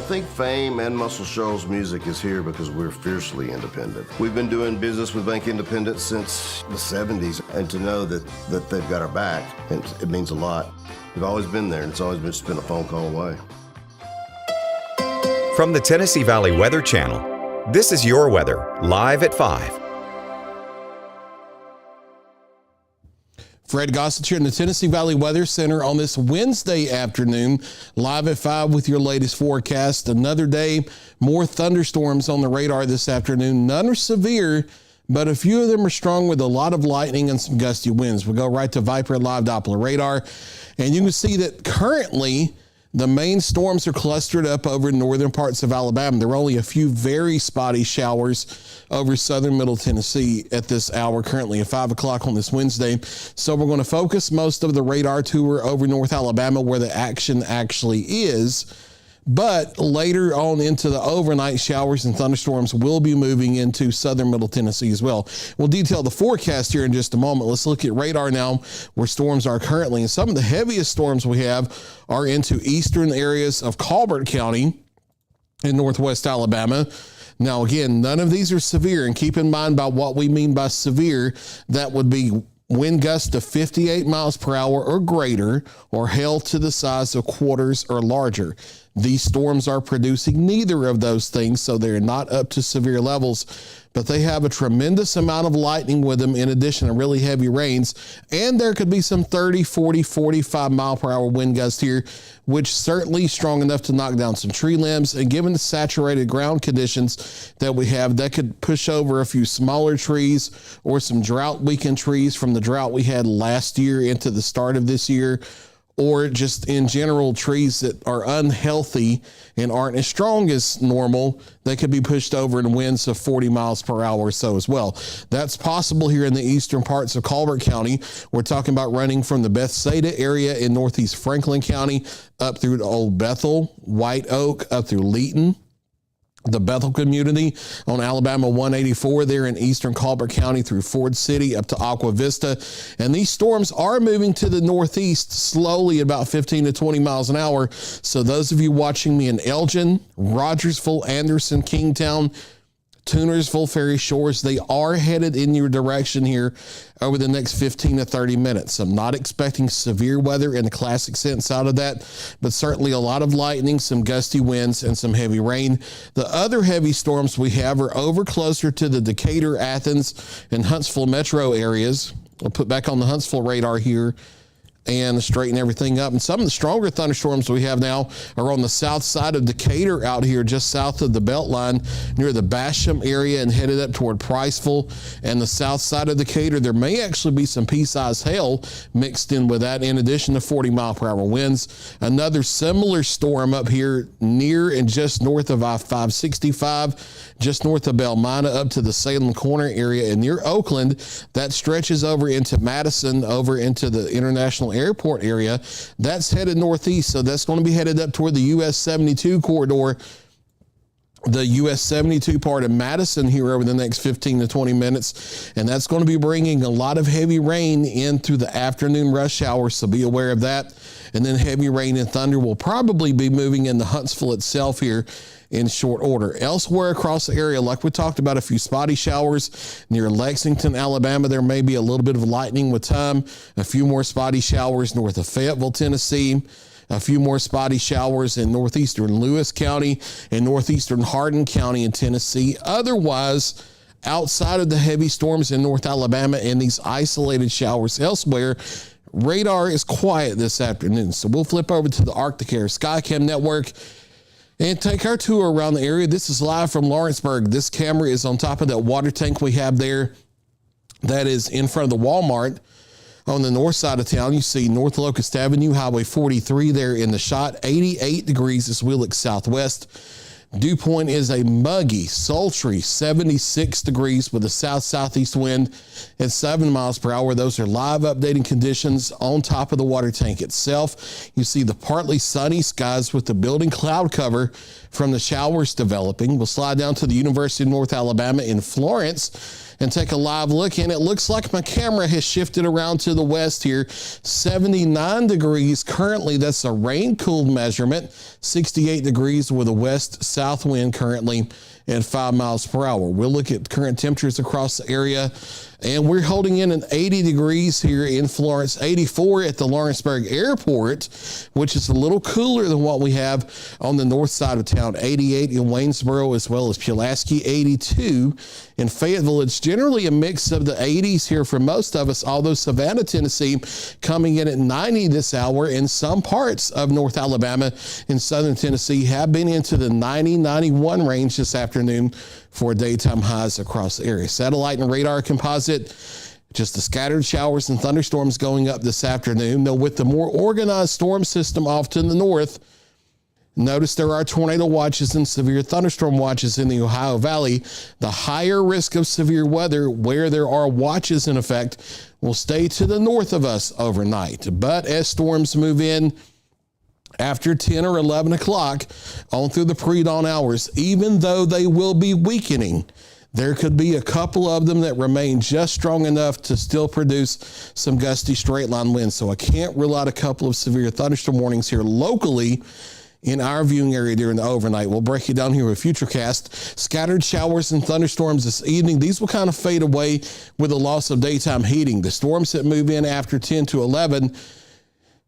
think fame and Muscle Shoals music is here because we're fiercely independent. We've been doing business with Bank Independent since the 70s, and to know that they've got our back, it means a lot. We've always been there, and it's always been just been a phone call away. From the Tennessee Valley Weather Channel, this is your weather, live at 5. Fred Gossett here in the Tennessee Valley Weather Center on this Wednesday afternoon, live at 5 with your latest forecast. Another day, more thunderstorms on the radar this afternoon. None are severe, but a few of them are strong with a lot of lightning and some gusty winds. We'll go right to Viper Live Doppler radar, and you can see that currently the main storms are clustered up over northern parts of Alabama. There are only a few very spotty showers over southern middle Tennessee at this hour, currently at 5 o'clock on this Wednesday. So we're going to focus most of the radar tour over North Alabama where the action actually is. But later on into the overnight, showers and thunderstorms will be moving into southern middle Tennessee as well. We'll detail the forecast here in just a moment. Let's look at radar now where storms are currently. And some of the heaviest storms we have are into eastern areas of Colbert County in northwest Alabama. Now, again, none of these are severe. And keep in mind by what we mean by severe, that would be wind gusts of 58 miles per hour or greater, or hail to the size of quarters or larger. These storms are producing neither of those things, so they're not up to severe levels, but they have a tremendous amount of lightning with them in addition to really heavy rains, and there could be some 30, 40, 45 mile per hour wind gusts here, which certainly strong enough to knock down some tree limbs, and given the saturated ground conditions that we have, that could push over a few smaller trees or some drought-weakened trees from the drought we had last year into the start of this year, or just in general trees that are unhealthy and aren't as strong as normal. They could be pushed over in winds of 40 miles per hour or so as well. That's possible here in the eastern parts of Colbert County. We're talking about running from the Bethsaida area in northeast Franklin County up through to Old Bethel, White Oak, up through Leeton, the Bethel community on Alabama 184 there in eastern Colbert County through Ford City up to Aqua Vista. And these storms are moving to the northeast slowly about 15 to 20 miles an hour. So those of you watching me in Elgin, Rogersville, Anderson, Kingtown, Toonersville, Ferry Shores, they are headed in your direction here over the next 15 to 30 minutes. I'm not expecting severe weather in the classic sense out of that, but certainly a lot of lightning, some gusty winds, and some heavy rain. The other heavy storms we have are over closer to the Decatur, Athens, and Huntsville metro areas. I'll put back on the Huntsville radar here and straighten everything up. And some of the stronger thunderstorms we have now are on the south side of Decatur out here, just south of the Beltline near the Basham area and headed up toward Priceville. And the south side of Decatur, there may actually be some pea-sized hail mixed in with that, in addition to 40 mile per hour winds. Another similar storm up here near and just north of I-565, just north of Belmina up to the Salem Corner area and near Oakland. That stretches over into Madison, over into the International Airport area. That's headed northeast, so that's going to be headed up toward the US 72 corridor, the US 72 part of Madison here over the next 15 to 20 minutes, and that's going to be bringing a lot of heavy rain in through the afternoon rush hour, so be aware of that. And then heavy rain and thunder will probably be moving into Huntsville itself here in short order. Elsewhere across the area, like we talked about, a few spotty showers near Lexington, Alabama. There may be a little bit of lightning with time. A few more spotty showers north of Fayetteville, Tennessee. A few more spotty showers in northeastern Lewis County and northeastern Hardin County in Tennessee. Otherwise, outside of the heavy storms in North Alabama and these isolated showers elsewhere, radar is quiet this afternoon. So we'll flip over to the Arctic Air Skycam network and take our tour around the area. This is live from Lawrenceburg. This camera is on top of that water tank we have there. That is in front of the Walmart on the north side of town. You see North Locust Avenue, Highway 43 there in the shot. 88 degrees as we look southwest. Dew point is a muggy, sultry 76 degrees with a south-southeast wind at 7 miles per hour. Those are live updating conditions on top of the water tank itself. You see the partly sunny skies with the building cloud cover from the showers developing. We'll slide down to the University of North Alabama in Florence and take a live look, and it looks like my camera has shifted around to the west here. 79 degrees currently. That's a rain-cooled measurement. 68 degrees with a west-south wind currently at 5 miles per hour. We'll look at current temperatures across the area, and we're holding in an 80 degrees here in Florence, 84 at the Lawrenceburg Airport, which is a little cooler than what we have on the north side of town, 88 in Waynesboro as well as Pulaski, 82 in Fayetteville. It's generally a mix of the 80s here for most of us, although Savannah, Tennessee coming in at 90 this hour, and some parts of North Alabama and southern Tennessee have been into the 90-91 range this afternoon for daytime highs across the area. Satellite and radar composite, just the scattered showers and thunderstorms going up this afternoon. Now, with the more organized storm system off to the north, notice there are tornado watches and severe thunderstorm watches in the Ohio Valley. The higher risk of severe weather where there are watches in effect will stay to the north of us overnight. But as storms move in after 10 or 11 o'clock on through the pre-dawn hours, even though they will be weakening, there could be a couple of them that remain just strong enough to still produce some gusty straight line winds. So I can't rule out a couple of severe thunderstorm warnings here locally in our viewing area during the overnight. We'll break it down here with Futurecast. Scattered showers and thunderstorms this evening. These will kind of fade away with the loss of daytime heating. The storms that move in after 10 to 11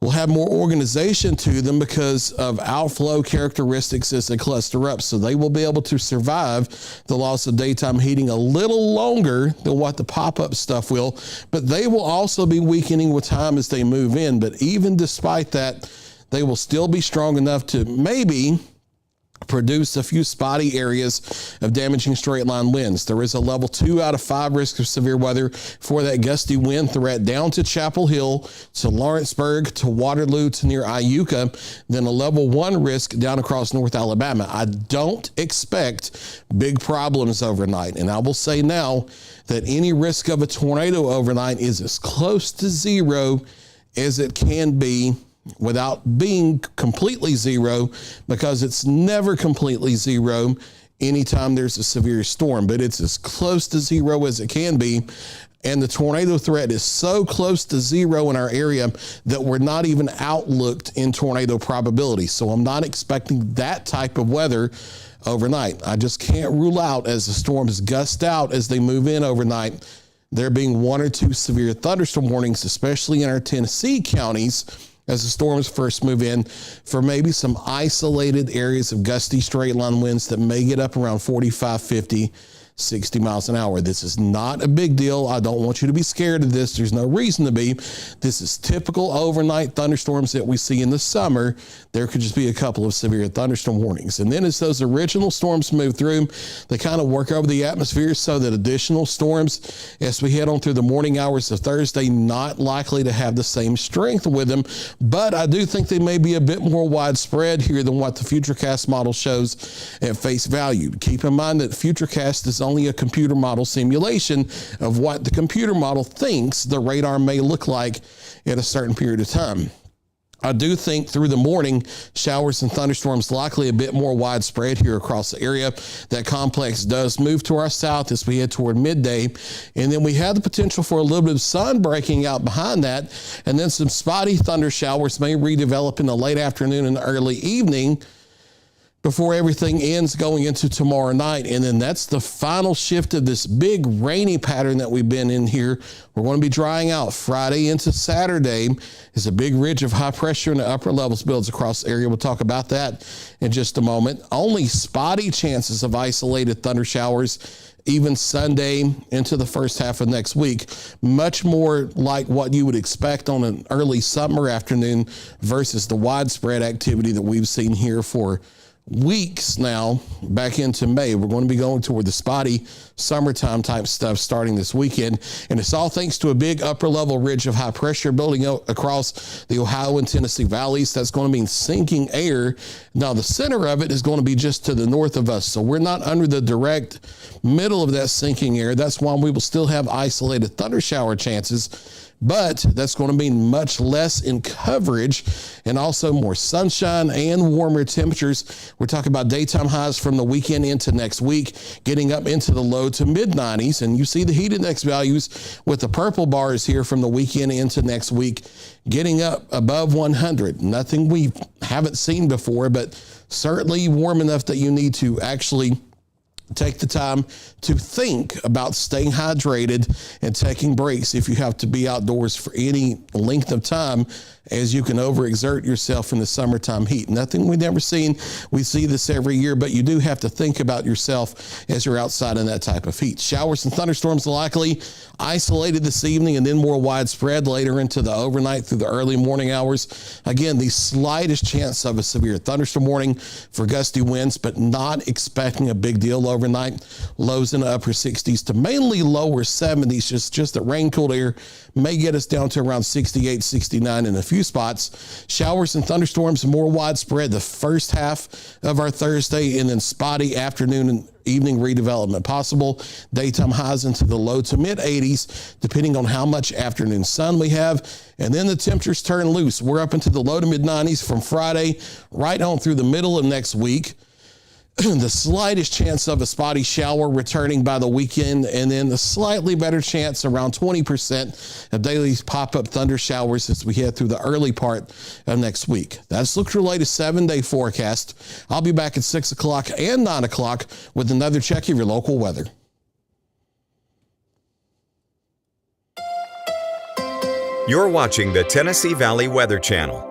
will have more organization to them because of outflow characteristics as they cluster up. So they will be able to survive the loss of daytime heating a little longer than what the pop-up stuff will, but they will also be weakening with time as they move in. But even despite that, they will still be strong enough to maybe produce a few spotty areas of damaging straight line winds. There is a level 2 out of 5 risk of severe weather for that gusty wind threat down to Chapel Hill, to Lawrenceburg, to Waterloo, to near Iuka, then a level 1 risk down across North Alabama. I don't expect big problems overnight. And I will say now that any risk of a tornado overnight is as close to zero as it can be without being completely zero, because it's never completely zero anytime there's a severe storm, but it's as close to zero as it can be. And the tornado threat is so close to zero in our area that we're not even outlooked in tornado probability. So I'm not expecting that type of weather overnight. I just can't rule out, as the storms gust out as they move in overnight, there being 1 or 2 severe thunderstorm warnings, especially in our Tennessee counties, as the storms first move in, for maybe some isolated areas of gusty straight line winds that may get up around 45, 50, 60 miles an hour. This is not a big deal. I don't want you to be scared of this. There's no reason to be. This is typical overnight thunderstorms that we see in the summer. There could just be a couple of severe thunderstorm warnings. And then as those original storms move through, they kind of work over the atmosphere so that additional storms, as we head on through the morning hours of Thursday, not likely to have the same strength with them. But I do think they may be a bit more widespread here than what the Futurecast model shows at face value. Keep in mind that Futurecast is only a computer model simulation of what the computer model thinks the radar may look like at a certain period of time. I do think through the morning, showers and thunderstorms likely a bit more widespread here across the area. That complex does move to our south as we head toward midday. And then we have the potential for a little bit of sun breaking out behind that. And then some spotty thunder showers may redevelop in the late afternoon and early evening before everything ends going into tomorrow night. And then that's the final shift of this big rainy pattern that we've been in here. We're going to be drying out Friday into Saturday as a big ridge of high pressure in the upper levels builds across the area. We'll talk about that in just a moment. Only spotty chances of isolated thunder showers even Sunday into the first half of next week. Much more like what you would expect on an early summer afternoon versus the widespread activity that we've seen here for weeks now back into May. We're going to be going toward the spotty summertime type stuff starting this weekend. And it's all thanks to a big upper level ridge of high pressure building across the Ohio and Tennessee valleys. That's going to mean sinking air. Now, the center of it is going to be just to the north of us. So we're not under the direct middle of that sinking air. That's why we will still have isolated thunder shower chances. But that's going to mean much less in coverage and also more sunshine and warmer temperatures. We're talking about daytime highs from the weekend into next week, getting up into the low to mid 90s. And you see the heat index values with the purple bars here from the weekend into next week, getting up above 100. Nothing we haven't seen before, but certainly warm enough that you need to actually take the time to think about staying hydrated and taking breaks if you have to be outdoors for any length of time, as you can overexert yourself in the summertime heat. Nothing we've never seen. We see this every year, but you do have to think about yourself as you're outside in that type of heat. Showers and thunderstorms likely isolated this evening and then more widespread later into the overnight through the early morning hours. Again, the slightest chance of a severe thunderstorm warning for gusty winds, but not expecting a big deal overnight. Lows in the upper 60s to mainly lower 70s. Just that rain-cooled air may get us down to around 68, 69 in a few spots. Showers and thunderstorms more widespread the first half of our Thursday, and then spotty afternoon and evening redevelopment possible. Daytime highs into the low to mid 80s, depending on how much afternoon sun we have. And then the temperatures turn loose. We're up into the low to mid 90s from Friday right on through the middle of next week. The slightest chance of a spotty shower returning by the weekend, and then the slightly better chance, around 20%, of daily pop-up thunder showers as we head through the early part of next week. That's Look at your latest 7-day forecast. I'll be back at 6 o'clock and 9 o'clock with another check of your local weather. You're watching the Tennessee Valley Weather Channel.